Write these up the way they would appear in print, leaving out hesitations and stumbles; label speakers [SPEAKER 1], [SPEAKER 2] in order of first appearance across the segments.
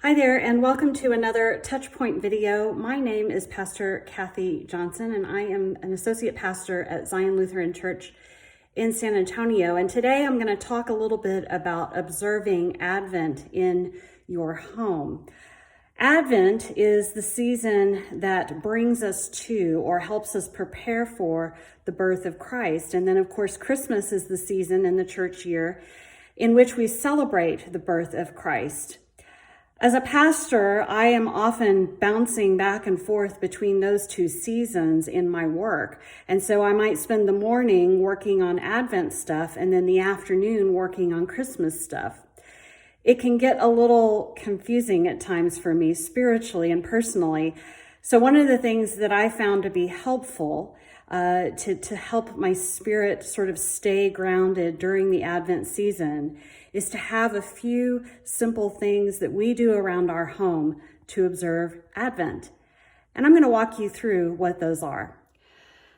[SPEAKER 1] Hi there, and welcome to another Touchpoint video. My name is Pastor Kathi Johnson, and I am an associate pastor at Zion Lutheran Church in San Antonio. And today I'm going to talk a little bit about observing Advent in your home. Advent is the season that brings us to or helps us prepare for the birth of Christ. And then, of course, Christmas is the season in the church year in which we celebrate the birth of Christ. As a pastor, I am often bouncing back and forth between those two seasons in my work. And so I might spend the morning working on Advent stuff and then the afternoon working on Christmas stuff. It can get a little confusing at times for me spiritually and personally. So one of the things that I found to be helpful to help my spirit sort of stay grounded during the Advent season is to have a few simple things that we do around our home to observe Advent. And I'm going to walk you through what those are.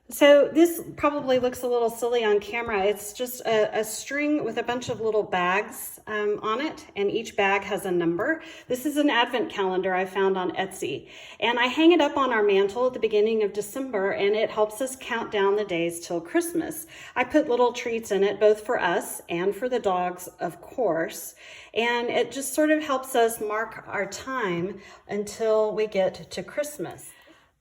[SPEAKER 1] So this probably looks a little silly on camera. It's just a string with a bunch of little bags on it, and each bag has a number. This is an Advent calendar I found on Etsy, and I hang it up on our mantle at the beginning of December, and it helps us count down the days till Christmas. I put little treats in it, both for us and for the dogs, of course, and it just sort of helps us mark our time until we get to Christmas.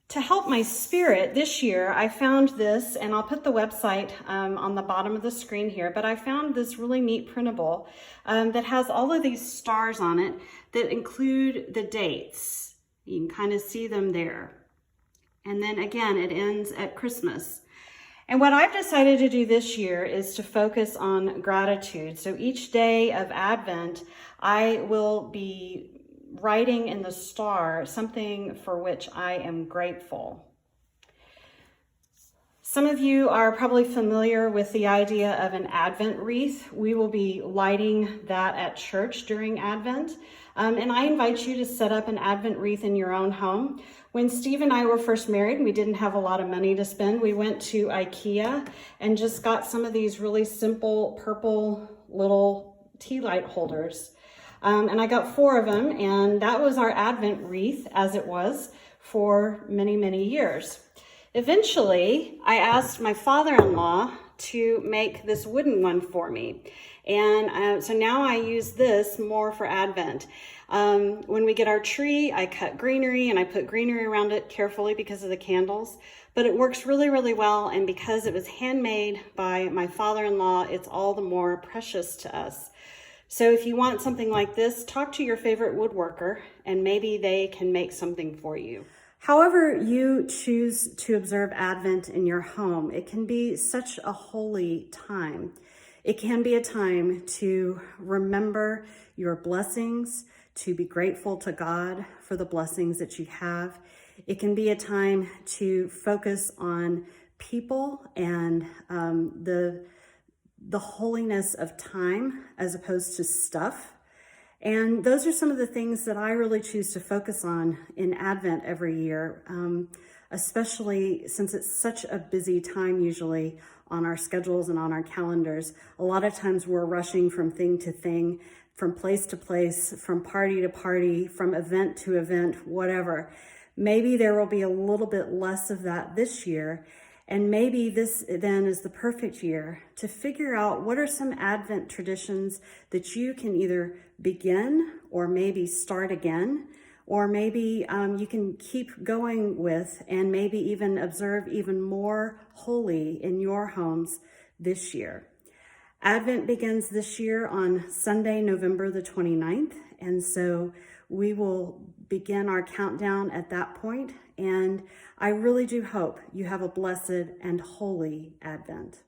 [SPEAKER 1] To help my spirit this year, I found this, and I'll put the website on the bottom of the screen here, but I found this really neat printable that has all of these stars on it that include the dates. You can kind of see them there. And then again, it ends at Christmas. And what I've decided to do this year is to focus on gratitude. So each day of Advent, I will be writing in the star something for which I am grateful. Some of you are probably familiar with the idea of an Advent wreath. We will be lighting that at church during Advent. And I invite you to set up an Advent wreath in your own home. When Steve and I were first married, we didn't have a lot of money to spend. We went to IKEA and just got some of these really simple purple little tea light holders. And I got 4 of them, and that was our Advent wreath as it was for many, many years. Eventually, I asked my father-in-law to make this wooden one for me. And so now I use this more for Advent. When we get our tree, I cut greenery, and I put greenery around it carefully because of the candles. But it works really, really well, and because it was handmade by my father-in-law, it's all the more precious to us. So if you want something like this, talk to your favorite woodworker and maybe they can make something for you. However you choose to observe Advent in your home, it can be such a holy time. It can be a time to remember your blessings, to be grateful to God for the blessings that you have. It can be a time to focus on people and the holiness of time as opposed to stuff. And those are some of the things that I really choose to focus on in Advent every year, especially since it's such a busy time usually on our schedules and on our calendars. A lot of times we're rushing from thing to thing, from place to place, from party to party, from event to event, whatever. Maybe there will be a little bit less of that this year. And maybe this then is the perfect year to figure out what are some Advent traditions that you can either begin or maybe start again, or maybe you can keep going with and maybe even observe even more holy in your homes this year. Advent begins this year on Sunday, November the 29th. And so we will begin our countdown at that point. And I really do hope you have a blessed and holy Advent.